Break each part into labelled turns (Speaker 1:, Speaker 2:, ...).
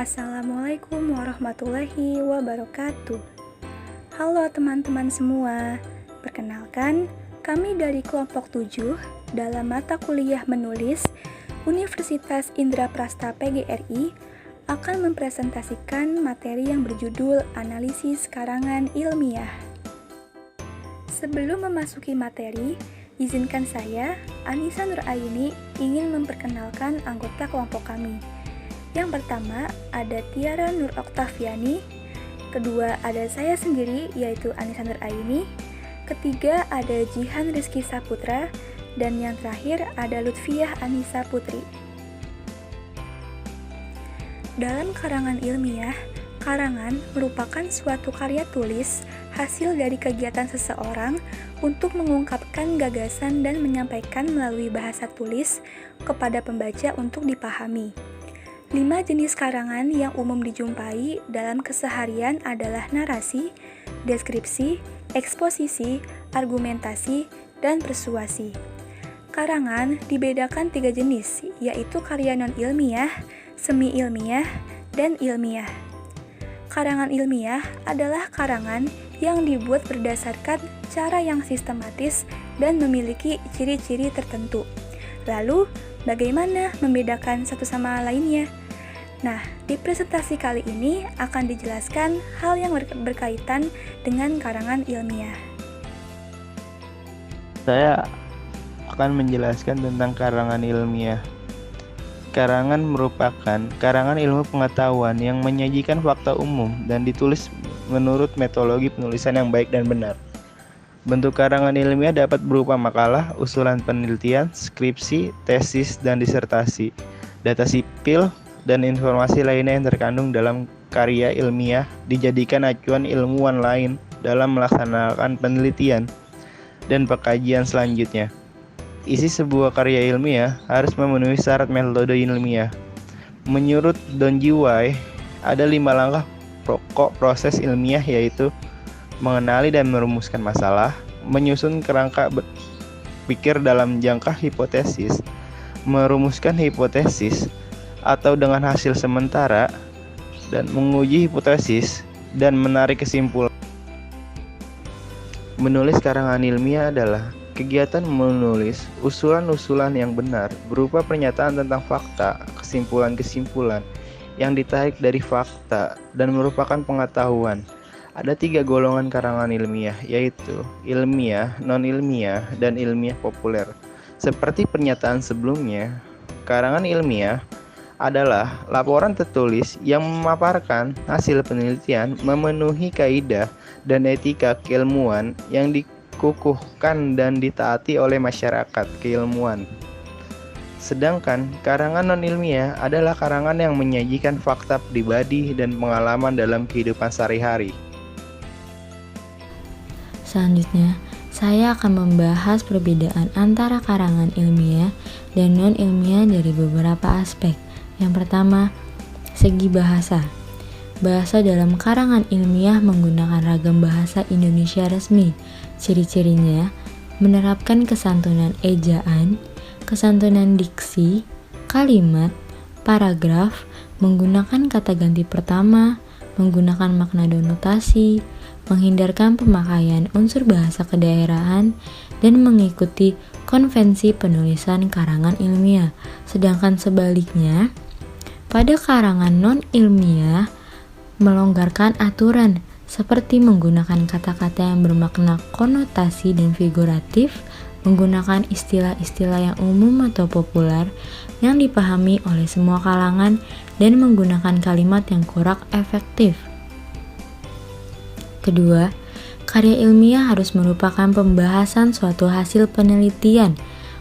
Speaker 1: Assalamualaikum warahmatullahi wabarakatuh. Halo teman-teman semua. Perkenalkan, kami dari kelompok 7 dalam mata kuliah menulis Universitas Indraprasta PGRI akan mempresentasikan materi yang berjudul Analisis Karangan Ilmiah. Sebelum memasuki materi, izinkan saya, Anissa Nuraini, ingin memperkenalkan anggota kelompok kami. Yang pertama ada Tiara Nur Oktaviani, kedua ada saya sendiri yaitu Anissa Nuraini, ketiga ada Jihan Rizky Saputra, dan yang terakhir ada Lutfiah Anissa Putri. Dalam karangan ilmiah, karangan merupakan suatu karya tulis hasil dari kegiatan seseorang untuk mengungkapkan gagasan dan menyampaikan melalui bahasa tulis kepada pembaca untuk dipahami. 5 jenis karangan yang umum dijumpai dalam keseharian adalah narasi, deskripsi, eksposisi, argumentasi, dan persuasi. Karangan dibedakan 3 jenis, yaitu karya non-ilmiah, semi-ilmiah, dan ilmiah. Karangan ilmiah adalah karangan yang dibuat berdasarkan cara yang sistematis dan memiliki ciri-ciri tertentu. Lalu, bagaimana membedakan satu sama lainnya? Nah, di presentasi kali ini akan dijelaskan hal yang berkaitan dengan karangan ilmiah.
Speaker 2: Saya akan menjelaskan tentang karangan ilmiah. Karangan merupakan karangan ilmu pengetahuan yang menyajikan fakta umum dan ditulis menurut metodologi penulisan yang baik dan benar. Bentuk karangan ilmiah dapat berupa makalah, usulan penelitian, skripsi, tesis, dan disertasi, data sipil, dan informasi lainnya yang terkandung dalam karya ilmiah dijadikan acuan ilmuwan lain dalam melaksanakan penelitian dan pengkajian selanjutnya. Isi sebuah karya ilmiah harus memenuhi syarat metode ilmiah. Menurut Don G. Wai, ada 5 langkah pokok proses ilmiah, yaitu mengenali dan merumuskan masalah, menyusun kerangka berpikir dalam jangka hipotesis, merumuskan hipotesis atau dengan hasil sementara, dan menguji hipotesis dan menarik kesimpulan. Menulis karangan ilmiah adalah kegiatan menulis usulan-usulan yang benar berupa pernyataan tentang fakta, kesimpulan-kesimpulan yang ditarik dari fakta dan merupakan pengetahuan. Ada 3 golongan karangan ilmiah, yaitu ilmiah, non-ilmiah, dan ilmiah populer. Seperti pernyataan sebelumnya, karangan ilmiah adalah laporan tertulis yang memaparkan hasil penelitian memenuhi kaidah dan etika keilmuan yang dikukuhkan dan ditaati oleh masyarakat keilmuan. Sedangkan karangan non-ilmiah adalah karangan yang menyajikan fakta pribadi dan pengalaman dalam kehidupan sehari-hari.
Speaker 3: Selanjutnya, saya akan membahas perbedaan antara karangan ilmiah dan non-ilmiah dari beberapa aspek. Yang pertama, segi bahasa. Bahasa dalam karangan ilmiah menggunakan ragam bahasa Indonesia resmi. Ciri-cirinya menerapkan kesantunan ejaan, kesantunan diksi, kalimat, paragraf, menggunakan kata ganti pertama, menggunakan makna denotasi, menghindarkan pemakaian unsur bahasa kedaerahan, dan mengikuti konvensi penulisan karangan ilmiah. Sedangkan sebaliknya, pada karangan non-ilmiah melonggarkan aturan seperti menggunakan kata-kata yang bermakna konotasi dan figuratif, menggunakan istilah-istilah yang umum atau populer yang dipahami oleh semua kalangan, dan menggunakan kalimat yang kurang efektif. Kedua, karya ilmiah harus merupakan pembahasan suatu hasil penelitian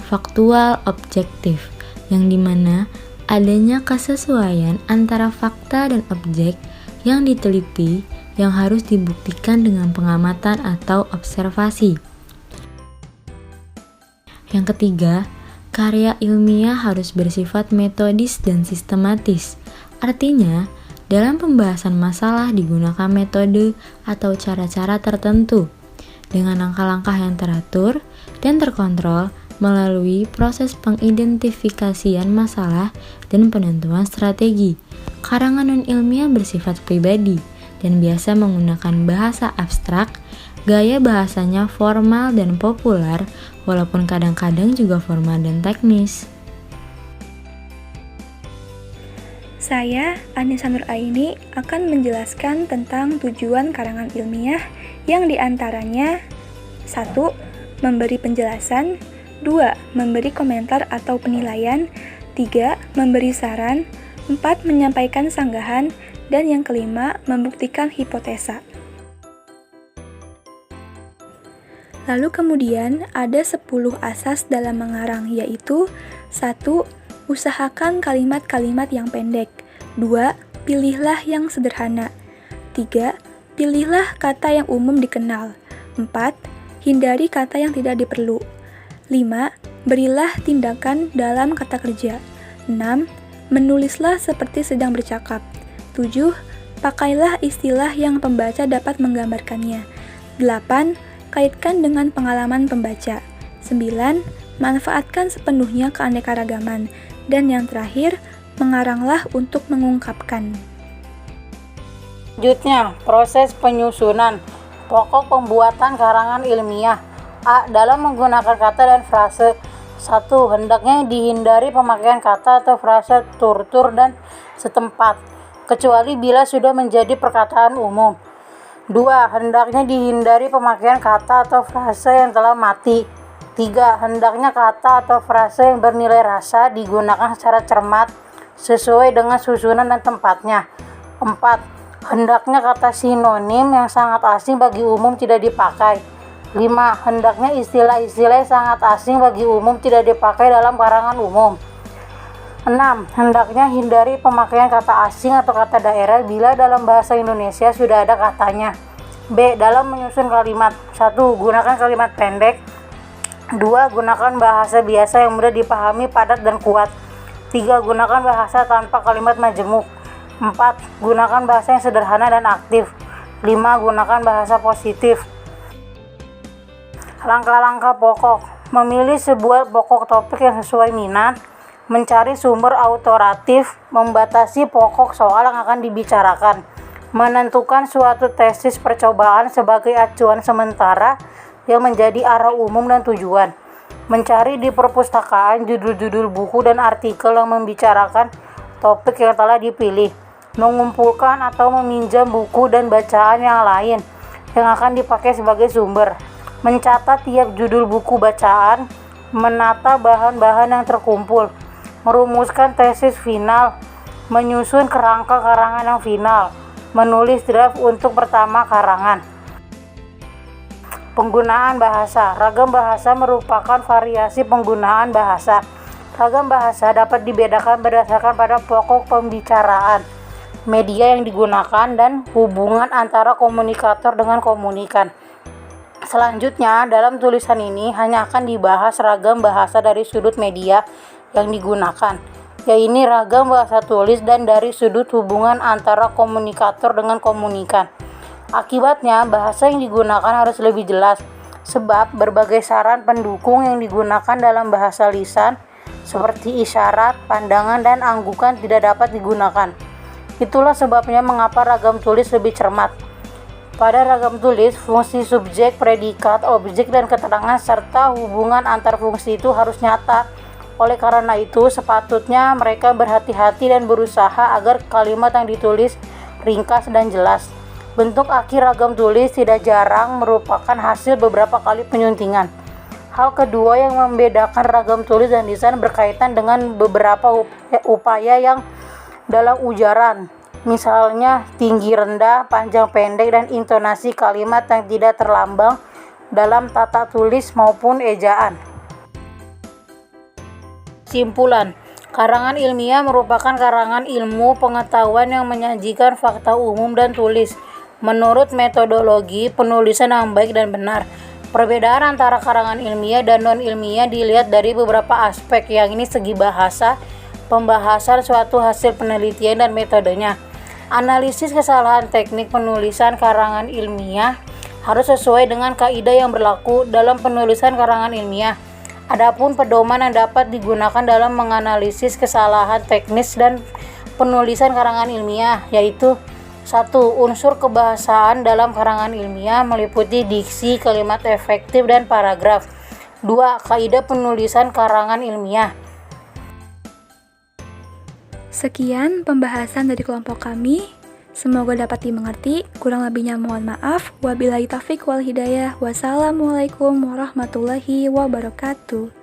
Speaker 3: faktual objektif, yang dimana adanya kesesuaian antara fakta dan objek yang diteliti yang harus dibuktikan dengan pengamatan atau observasi. Yang ketiga, karya ilmiah harus bersifat metodis dan sistematis. Artinya, dalam pembahasan masalah digunakan metode atau cara-cara tertentu dengan langkah-langkah yang teratur dan terkontrol melalui proses pengidentifikasian masalah dan penentuan strategi. karangan non-ilmiah bersifat pribadi dan biasa menggunakan bahasa abstrak. Gaya bahasanya formal dan populer, walaupun kadang-kadang juga formal dan teknis.
Speaker 1: Saya, Anissa Nuraini, akan menjelaskan tentang tujuan karangan ilmiah yang diantaranya 1. Memberi penjelasan, 2. Memberi komentar atau penilaian, 3. Memberi saran, 4. Menyampaikan sanggahan, dan yang kelima, membuktikan hipotesa. Lalu kemudian ada 10 asas dalam mengarang, yaitu 1. Usahakan kalimat-kalimat yang pendek. 2. Pilihlah yang sederhana. 3. Pilihlah kata yang umum dikenal. 4. Hindari kata yang tidak diperlu. 5. Berilah tindakan dalam kata kerja. 6. Menulislah seperti sedang bercakap. 7. Pakailah istilah yang pembaca dapat menggambarkannya. 8. Kaitkan dengan pengalaman pembaca. 9. Manfaatkan sepenuhnya keanekaragaman. Dan yang terakhir, mengaranglah untuk mengungkapkan.
Speaker 4: Selanjutnya, proses penyusunan. Pokok pembuatan karangan ilmiah. A. Dalam menggunakan kata dan frase. 1. Hendaknya dihindari pemakaian kata atau frase tutur dan setempat, kecuali bila sudah menjadi perkataan umum. 2. Hendaknya dihindari pemakaian kata atau frase yang telah mati. 3. Hendaknya kata atau frase yang bernilai rasa digunakan secara cermat sesuai dengan susunan dan tempatnya. 4. Hendaknya kata sinonim yang sangat asing bagi umum tidak dipakai. 5. Hendaknya istilah-istilah yang sangat asing bagi umum tidak dipakai dalam karangan umum. 6. Hendaknya hindari pemakaian kata asing atau kata daerah bila dalam bahasa Indonesia sudah ada katanya. B. Dalam menyusun kalimat. 1. Gunakan kalimat pendek. 2. Gunakan bahasa biasa yang mudah dipahami, padat, dan kuat. 3. Gunakan bahasa tanpa kalimat majemuk. 4. Gunakan bahasa yang sederhana dan aktif. 5. Gunakan bahasa positif. Langkah-langkah pokok. Memilih sebuah pokok topik yang sesuai minat. Mencari sumber autoritatif, membatasi pokok soal yang akan dibicarakan, menentukan suatu tesis percobaan sebagai acuan sementara yang menjadi arah umum dan tujuan, mencari di perpustakaan judul-judul buku dan artikel yang membicarakan topik yang telah dipilih, mengumpulkan atau meminjam buku dan bacaan yang lain yang akan dipakai sebagai sumber, mencatat tiap judul buku bacaan, menata bahan-bahan yang terkumpul, merumuskan tesis final, menyusun kerangka karangan yang final, menulis draft untuk pertama karangan. Penggunaan bahasa. Ragam bahasa merupakan variasi penggunaan bahasa. Ragam bahasa dapat dibedakan berdasarkan pada pokok pembicaraan, media yang digunakan, dan hubungan antara komunikator dengan komunikan. Selanjutnya, dalam tulisan ini hanya akan dibahas ragam bahasa dari sudut media yang digunakan, yaitu ragam bahasa tulis dan dari sudut hubungan antara komunikator dengan komunikan. Akibatnya, bahasa yang digunakan harus lebih jelas, sebab berbagai saran pendukung yang digunakan dalam bahasa lisan, seperti isyarat, pandangan, dan anggukan tidak dapat digunakan. Itulah sebabnya mengapa ragam tulis lebih cermat. Pada ragam tulis, fungsi subjek, predikat, objek, dan keterangan serta hubungan antar fungsi itu harus nyata. Oleh karena itu, sepatutnya mereka berhati-hati dan berusaha agar kalimat yang ditulis ringkas dan jelas. Bentuk akhir ragam tulis tidak jarang merupakan hasil beberapa kali penyuntingan. Hal kedua yang membedakan ragam tulis dan lisan berkaitan dengan beberapa upaya yang dalam ujaran. Misalnya tinggi rendah, panjang pendek, dan intonasi kalimat yang tidak terlambang dalam tata tulis maupun ejaan. Kesimpulan, karangan ilmiah merupakan karangan ilmu pengetahuan yang menyajikan fakta umum dan tulis menurut metodologi penulisan yang baik dan benar. Perbedaan antara karangan ilmiah dan non-ilmiah dilihat dari beberapa aspek, yang ini segi bahasa, pembahasan suatu hasil penelitian, dan metodenya. Analisis kesalahan teknik penulisan karangan ilmiah harus sesuai dengan kaidah yang berlaku dalam penulisan karangan ilmiah. Adapun pedoman yang dapat digunakan dalam menganalisis kesalahan teknis dan penulisan karangan ilmiah, yaitu 1. Unsur kebahasaan dalam karangan ilmiah meliputi diksi, kalimat efektif, dan paragraf. 2. Kaidah penulisan karangan ilmiah.
Speaker 1: Sekian pembahasan dari kelompok kami. Semoga dapat dimengerti. Kurang lebihnya mohon maaf. Wabillahi taufiq wal hidayah. Wassalamualaikum warahmatullahi wabarakatuh.